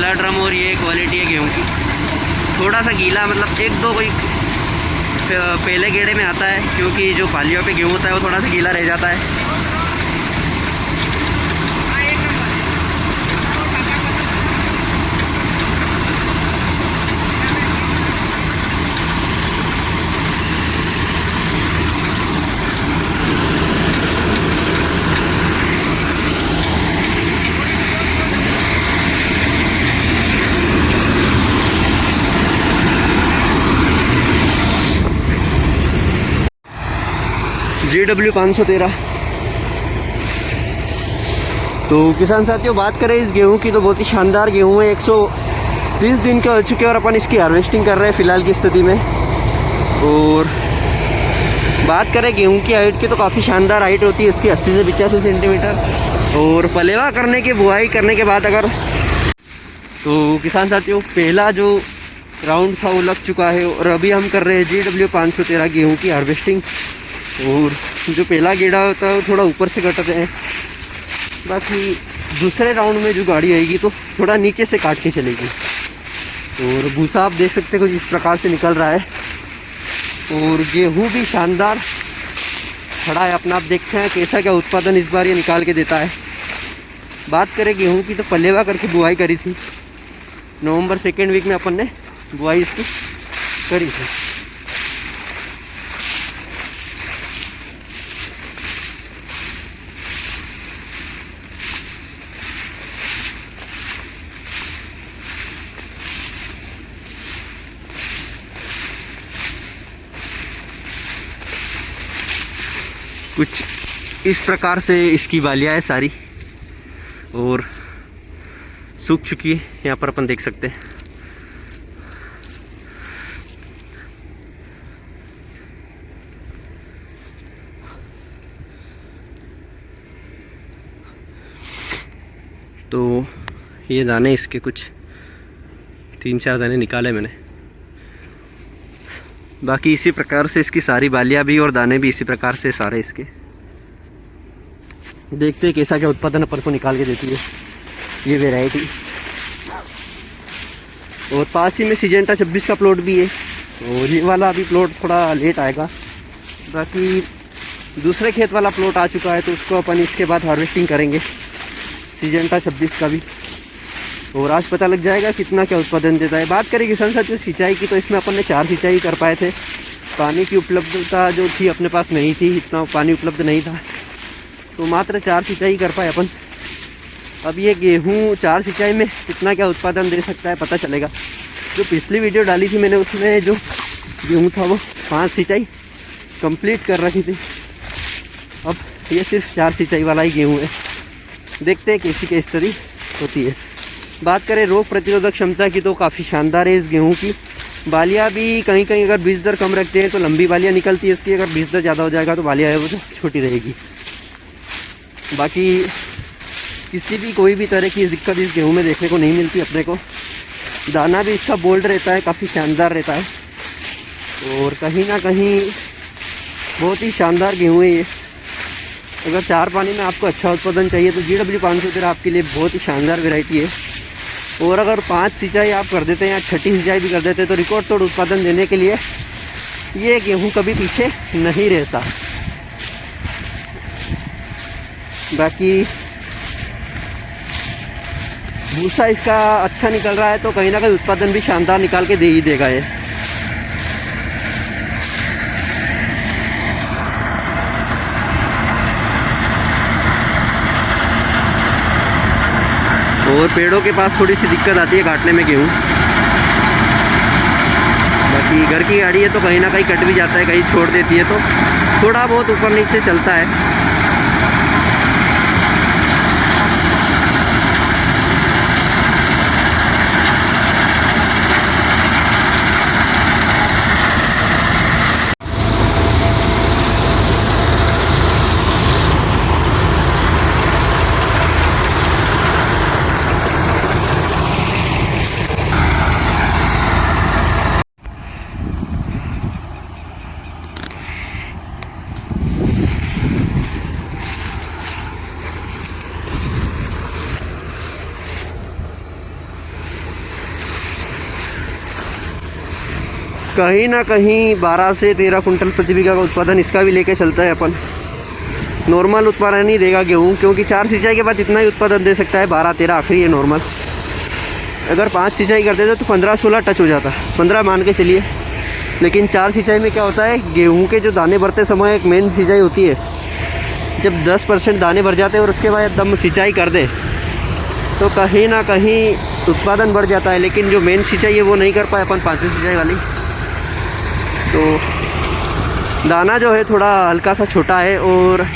बड़ा ड्रम और ये क्वालिटी है गेहूँ की। थोड़ा सा गीला, मतलब एक दो कोई पहले गेड़े में आता है, क्योंकि जो पालियों पे गेहूँ होता है वो थोड़ा सा गीला रह जाता है। GW 513। तो किसान साथियों, बात करें इस गेहूं की तो बहुत ही शानदार गेहूं है। 130 दिन के हो चुके हैं और अपन इसकी हार्वेस्टिंग कर रहे हैं फ़िलहाल की स्थिति में। और बात करें गेहूं की हाइट की तो काफ़ी शानदार हाइट होती है इसकी, 80 से 85 सेंटीमीटर। और पलेवा करने के, बुआई करने के बाद अगर तो किसान साथियों, पहला जो राउंड था वो लग चुका है और अभी हम कर रहे हैं GW 513 गेहूँ की हार्वेस्टिंग। और जो पहला गेड़ा होता है वो थोड़ा ऊपर से कटते हैं, बाकी दूसरे राउंड में जो गाड़ी आएगी तो थोड़ा नीचे से काट के चलेगी। और भूसा आप देख सकते हो कुछ इस प्रकार से निकल रहा है। और गेहूँ भी शानदार खड़ा है अपना, आप देखते हैं कैसा क्या उत्पादन इस बार ये निकाल के देता है। बात करें गेहूँ की तो पलेवा करके बुआई करी थी, नवंबर 2nd वीक में अपन ने बुआई इसकी करी थी। कुछ इस प्रकार से इसकी बालियाँ है सारी और सूख चुकी है, यहाँ पर अपन देख सकते हैं। तो ये दाने इसके कुछ 3-4 दाने निकाले मैंने। बाकी इसी प्रकार से इसकी सारी बालियाँ भी और दाने भी इसी प्रकार से सारे इसके। देखते हैं कैसा क्या उत्पादन अपन को निकाल के देती है ये वैरायटी। और पास ही में सिजेंटा 26 का प्लॉट भी है और ये वाला अभी प्लॉट थोड़ा लेट आएगा। बाकी दूसरे खेत वाला प्लॉट आ चुका है तो उसको अपन इसके बाद हार्वेस्टिंग करेंगे सिजेंटा 26 का भी, और आज पता लग जाएगा कितना क्या उत्पादन देता है। बात करें किसान साथियों सिंचाई की तो इसमें अपन ने 4 सिंचाई कर पाए थे। पानी की उपलब्धता जो थी अपने पास नहीं थी, इतना पानी उपलब्ध नहीं था, तो मात्र 4 सिंचाई कर पाए अपन। अब ये गेहूँ 4 सिंचाई में कितना क्या उत्पादन दे सकता है पता चलेगा। जो पिछली वीडियो डाली थी मैंने उसमें जो गेहूँ था वो 5 सिंचाई कंप्लीट कर रखी थी। अब ये सिर्फ 4 सिंचाई वाला ही गेहूँ है, देखते हैं कैसी क्या स्थिति होती है। बात करें रोग प्रतिरोधक क्षमता की तो काफ़ी शानदार है इस गेहूँ की। बालियाँ भी कहीं कहीं अगर बीज दर कम रखते हैं तो लंबी बालियाँ निकलती है इसकी, अगर बीज दर ज़्यादा हो जाएगा तो बालियाँ है वो तो छोटी रहेगी। बाकी किसी भी कोई भी तरह की दिक्कत इस गेहूँ में देखने को नहीं मिलती अपने को। दाना भी इसका बोल्ड रहता है, काफ़ी शानदार रहता है और कहीं ना कहीं बहुत ही शानदार गेहूँ है ये। अगर 4 पानी में आपको अच्छा उत्पादन चाहिए तो GW 513 आपके लिए बहुत ही शानदार वैरायटी है। और अगर 5 सिंचाई आप कर देते हैं या 6ठी सिंचाई भी कर देते हैं तो रिकॉर्ड तोड़ उत्पादन देने के लिए ये गेहूँ कभी पीछे नहीं रहता। बाकी भूसा इसका अच्छा निकल रहा है तो कहीं ना कहीं उत्पादन भी शानदार निकाल के दे ही देगा ये। और पेड़ों के पास थोड़ी सी दिक्कत आती है काटने में गेहूँ। बाकी घर की गाड़ी है तो कहीं ना कहीं कट भी जाता है, कहीं छोड़ देती है तो थोड़ा बहुत ऊपर नीचे चलता है। कहीं ना कहीं 12 से 13 कुंटल प्रति बीघा का उत्पादन इसका भी लेके चलता है अपन। नॉर्मल उत्पादन नहीं देगा गेहूँ, क्योंकि 4 सिंचाई के बाद इतना ही उत्पादन दे सकता है। 12-13 आखिरी है नॉर्मल। अगर 5 सिंचाई कर देते तो 15-16 टच हो जाता, 15 मान के चलिए। लेकिन 4 सिंचाई में क्या होता है, गेहूँ के जो दाने भरते समय एक मेन सिंचाई होती है। जब 10% दाने भर जाते हैं और उसके बाद एकदम सिंचाई कर दे तो कहीं ना कहीं उत्पादन बढ़ जाता है। लेकिन जो मेन सिंचाई है वो नहीं कर पाए अपन 5वीं सिंचाई वाली। तो दाना जो है थोड़ा हल्का सा छोटा है, और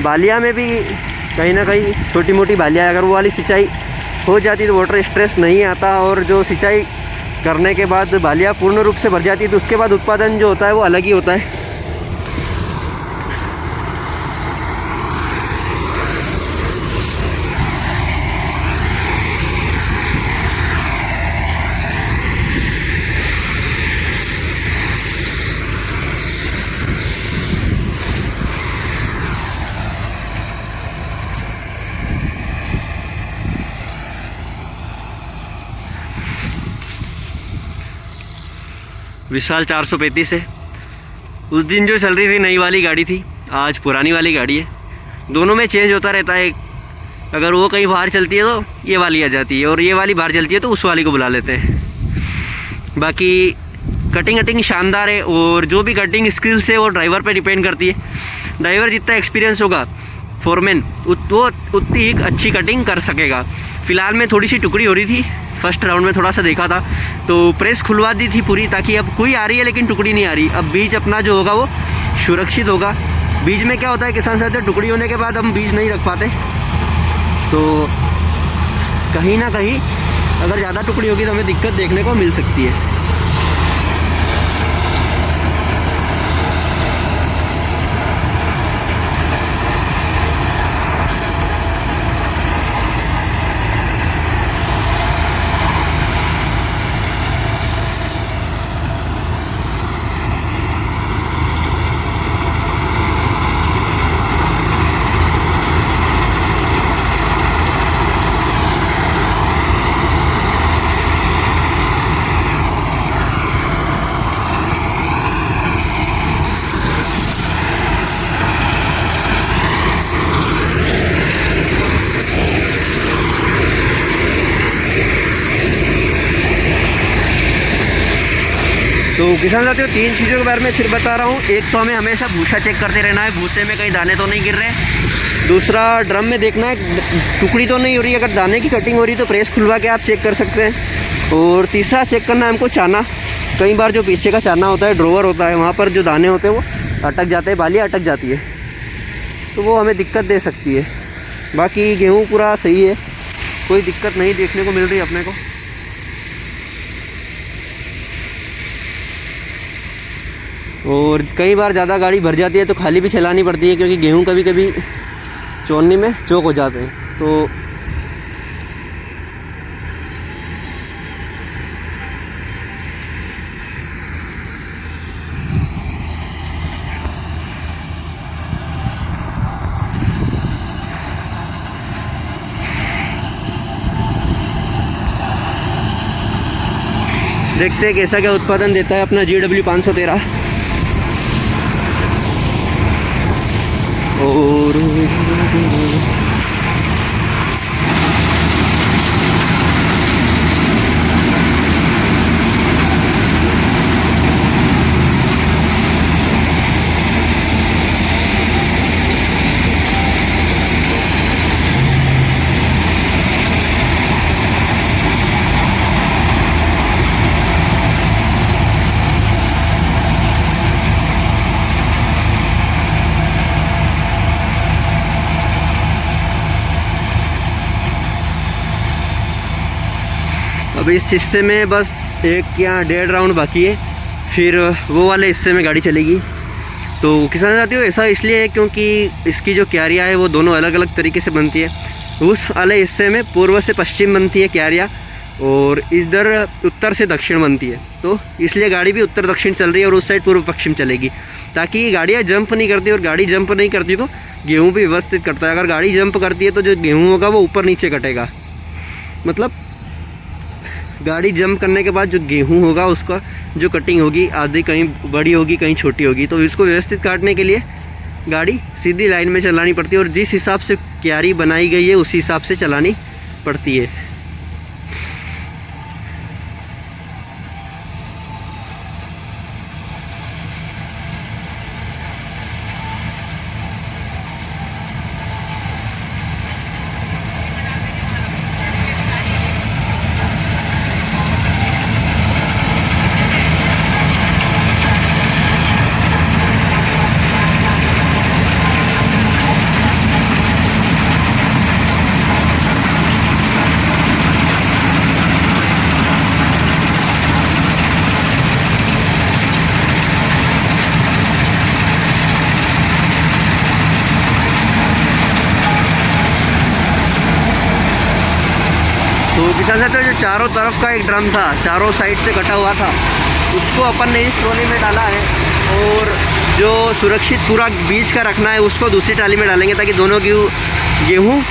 बालिया में भी कहीं ना कहीं छोटी मोटी बालिया है। अगर वो वाली सिंचाई हो जाती तो वाटर स्ट्रेस नहीं आता, और जो सिंचाई करने के बाद बालिया पूर्ण रूप से भर जाती है तो उसके बाद उत्पादन जो होता है वो अलग ही होता है। विशाल 435 है। उस दिन जो चल रही थी नई वाली गाड़ी थी, आज पुरानी वाली गाड़ी है। दोनों में चेंज होता रहता है। अगर वो कहीं बाहर चलती है तो ये वाली आ जाती है, और ये वाली बाहर चलती है तो उस वाली को बुला लेते हैं। बाकी कटिंग शानदार है, और जो भी कटिंग स्किल्स है वो ड्राइवर पे डिपेंड करती है। ड्राइवर जितना एक्सपीरियंस होगा फोरमैन वो उतनी ही अच्छी कटिंग कर सकेगा। फ़िलहाल में थोड़ी सी टुकड़ी हो रही थी, फर्स्ट राउंड में थोड़ा सा देखा था तो प्रेस खुलवा दी थी पूरी, ताकि अब कोई आ रही है लेकिन टुकड़ी नहीं आ रही। अब बीज अपना जो होगा वो सुरक्षित होगा। बीज में क्या होता है, किसान साथियों, टुकड़ी होने के बाद हम बीज नहीं रख पाते, तो कहीं ना कहीं अगर ज़्यादा टुकड़ी होगी तो हमें दिक्कत देखने को मिल सकती है। तो किसान साथियों, 3 चीज़ों के बारे में फिर बता रहा हूँ। एक तो हमें हमेशा भूसा चेक करते रहना है, भूसे में कहीं दाने तो नहीं गिर रहे। दूसरा, ड्रम में देखना है टुकड़ी तो नहीं हो रही। अगर दाने की कटिंग हो रही तो प्रेस खुलवा के आप चेक कर सकते हैं। और तीसरा चेक करना है हमको चाना। कई बार जो पीछे का चाना होता है, ड्रोवर होता है, वहाँ पर जो दाने होते हैं वो अटक जाते हैं, बालियाँ अटक जाती है, तो वो हमें दिक्कत दे सकती है। बाकी गेहूँ पूरा सही है, कोई दिक्कत नहीं देखने को मिल रही अपने को। और कई बार ज़्यादा गाड़ी भर जाती है तो खाली भी चलानी पड़ती है, क्योंकि गेहूँ कभी कभी चोरने में चौक हो जाते हैं। तो देखते हैं कैसा क्या उत्पादन देता है अपना GW 513। और अब इस हिस्से में बस 1 या 1.5 राउंड बाकी है, फिर वो वाले हिस्से में गाड़ी चलेगी। तो किसान साथियों, ऐसा इसलिए है क्योंकि इसकी जो क्यारियाँ है वो दोनों अलग अलग तरीके से बनती है। उस वाले हिस्से में पूर्व से पश्चिम बनती है क्यारियाँ, और इधर उत्तर से दक्षिण बनती है। तो इसलिए गाड़ी भी उत्तर दक्षिण चल रही है, और उस साइड पूर्व पश्चिम चलेगी, ताकि गाड़ियाँ जंप नहीं करती। और गाड़ी जंप नहीं करती तो गेहूँ भी व्यवस्थित करता है। अगर गाड़ी जंप करती है तो जो गेहूँ होगा वो ऊपर नीचे कटेगा। मतलब गाड़ी जंप करने के बाद जो गेहूँ होगा उसका जो कटिंग होगी, आधी कहीं बड़ी होगी कहीं छोटी होगी, तो इसको व्यवस्थित काटने के लिए गाड़ी सीधी लाइन में चलानी पड़ती है और जिस हिसाब से क्यारी बनाई गई है उस हिसाब से चलानी पड़ती है। तो किसान साथियों, जो चारों तरफ का एक ड्रम था, चारों साइड से कटा हुआ था, उसको अपन ने इस ट्रॉली में डाला है और जो सुरक्षित पूरा बीज का रखना है उसको दूसरी ट्राली में डालेंगे ताकि दोनों गेहूँ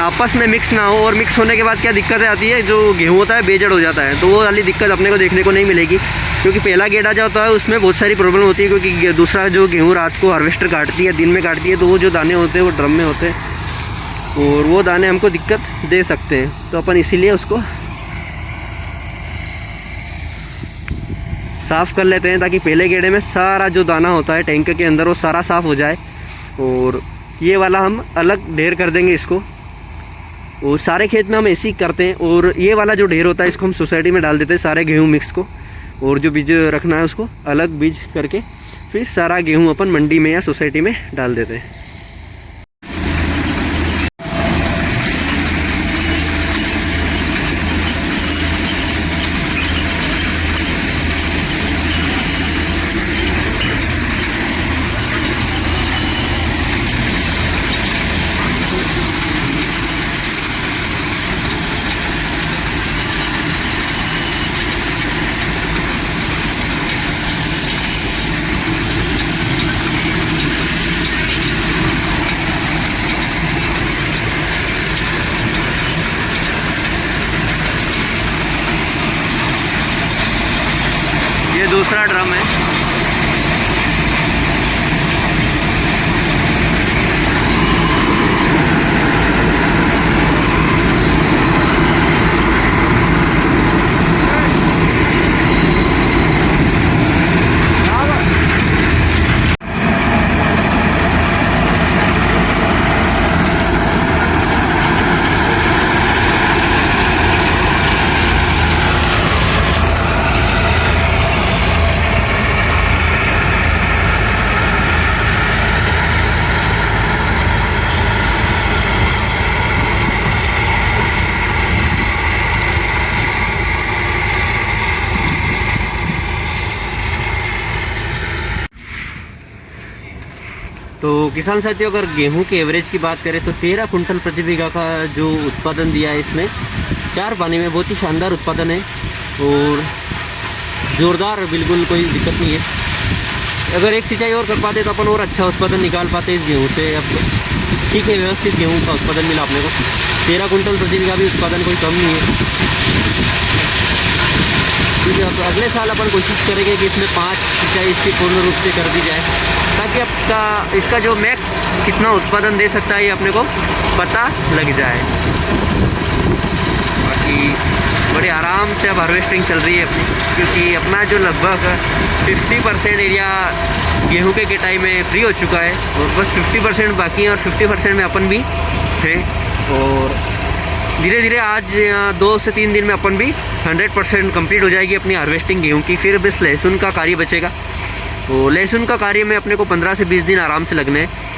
आपस में मिक्स ना हो। और मिक्स होने के बाद क्या दिक्कतें आती है, जो गेहूँ होता है बेजड़ हो जाता है, तो वो वाली दिक्कत अपने को देखने को नहीं मिलेगी, क्योंकि पहला गेड़ा जो होता है उसमें बहुत सारी प्रॉब्लम होती है, क्योंकि दूसरा जो गेहूँ रात को हार्वेस्टर काटती है, दिन में काटती है, तो वो जो दाने होते हैं वो ड्रम में होते हैं और वो दाने हमको दिक्कत दे सकते हैं। तो अपन इसीलिए उसको साफ़ कर लेते हैं ताकि पहले गेड़े में सारा जो दाना होता है टैंक के अंदर वो सारा साफ़ हो जाए। और ये वाला हम अलग ढेर कर देंगे इसको, और सारे खेत में हम ऐसे ही करते हैं। और ये वाला जो ढेर होता है इसको हम सोसाइटी में डाल देते हैं, सारे गेहूँ मिक्स को, और जो बीज रखना है उसको अलग बीज करके फिर सारा गेहूँ अपन मंडी में या सोसाइटी में डाल देते हैं। ये दूसरा ड्रम है। तो किसान साथियों, अगर गेहूं के एवरेज की बात करें तो 13 कुंटल प्रति बीघा का जो उत्पादन दिया है इसमें 4 पानी में, बहुत ही शानदार उत्पादन है और ज़ोरदार, बिल्कुल कोई दिक्कत नहीं है। अगर एक सिंचाई और कर पाते तो अपन और अच्छा उत्पादन निकाल पाते इस गेहूँ से। अब ठीक है, व्यवस्थित गेहूँ का उत्पादन मिला अपने को। 13 कुंटल प्रति बीघा भी उत्पादन कोई कम नहीं है। ठीक है, तो अगले साल अपन कोशिश करेंगे कि इसमें 5 सिंचाई इसकी पूर्ण रूप से कर दी जाए, ताकि इसका जो मैक्स कितना उत्पादन दे सकता है ये अपने को पता लग जाए। बाकी बड़े आराम से अब हार्वेस्टिंग चल रही है अपनी, क्योंकि अपना जो लगभग 50% एरिया गेहूं के कटाई में फ्री हो चुका है और बस 50% बाकी है और 50% में अपन भी है। और धीरे धीरे आज 2 से 3 दिन में अपन भी 100% कंप्लीट हो जाएगी अपनी हार्वेस्टिंग गेहूं की। फिर बस लहसुन का कार्य बचेगा, तो लहसुन का कार्य में अपने को 15 से 20 दिन आराम से लगने हैं।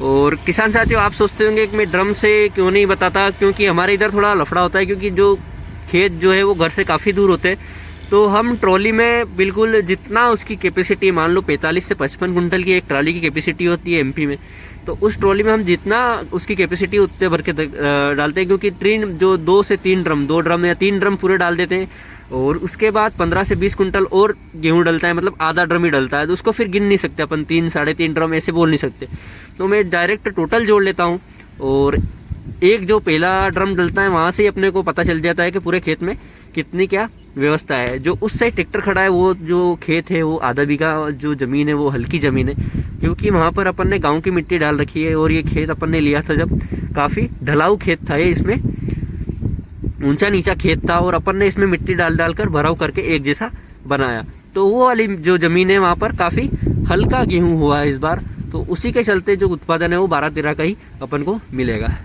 और किसान साथियों, आप सोचते होंगे कि मैं ड्रम से क्यों नहीं बताता, क्योंकि हमारे इधर थोड़ा लफड़ा होता है, क्योंकि जो खेत जो है वो घर से काफ़ी दूर होते हैं। तो हम ट्रॉली में बिल्कुल जितना उसकी कैपेसिटी, मान लो 45 से 55 कुंटल की एक ट्रॉली की कैपेसिटी होती है एमपी में, तो उस ट्रॉली में हम जितना उसकी कैपेसिटी उतने भर के डालते हैं, क्योंकि ट्रेन जो 2 से 3 ड्रम, 2 ड्रम या 3 ड्रम पूरे डाल देते हैं और उसके बाद 15 से 20 कुंटल और गेहूँ डलता है, मतलब आधा ड्रम ही डलता है। तो उसको फिर गिन नहीं सकते अपन, 3 साढ़े 3 ड्रम ऐसे बोल नहीं सकते। तो मैं डायरेक्ट टोटल जोड़ लेता हूँ, और एक जो पहला ड्रम डलता है वहाँ से ही अपने को पता चल जाता है कि पूरे खेत में कितनी क्या व्यवस्था है। जो उस साइड ट्रैक्टर खड़ा है वो जो खेत है वो आधा बीघा जो ज़मीन है वो हल्की ज़मीन है, क्योंकि वहाँ पर अपन ने गाँव की मिट्टी डाल रखी है। और ये खेत अपन ने लिया था जब काफ़ी ढलाऊ खेत था, ये इसमें ऊंचा नीचा खेत था, और अपन ने इसमें मिट्टी डाल डालकर भराव करके एक जैसा बनाया। तो वो वाली जो ज़मीन है वहाँ पर काफ़ी हल्का गेहूँ हुआ है इस बार। तो उसी के चलते जो उत्पादन है वो 12-13 का ही अपन को मिलेगा।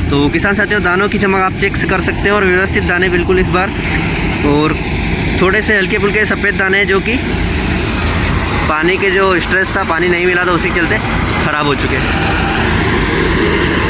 तो किसान साथियों, दानों की चमक आप चेक कर सकते हैं, और व्यवस्थित दाने बिल्कुल इस बार, और थोड़े से हल्के फुल्के सफ़ेद दाने जो कि पानी के जो स्ट्रेस था, पानी नहीं मिला था उसी के चलते ख़राब हो चुके हैं।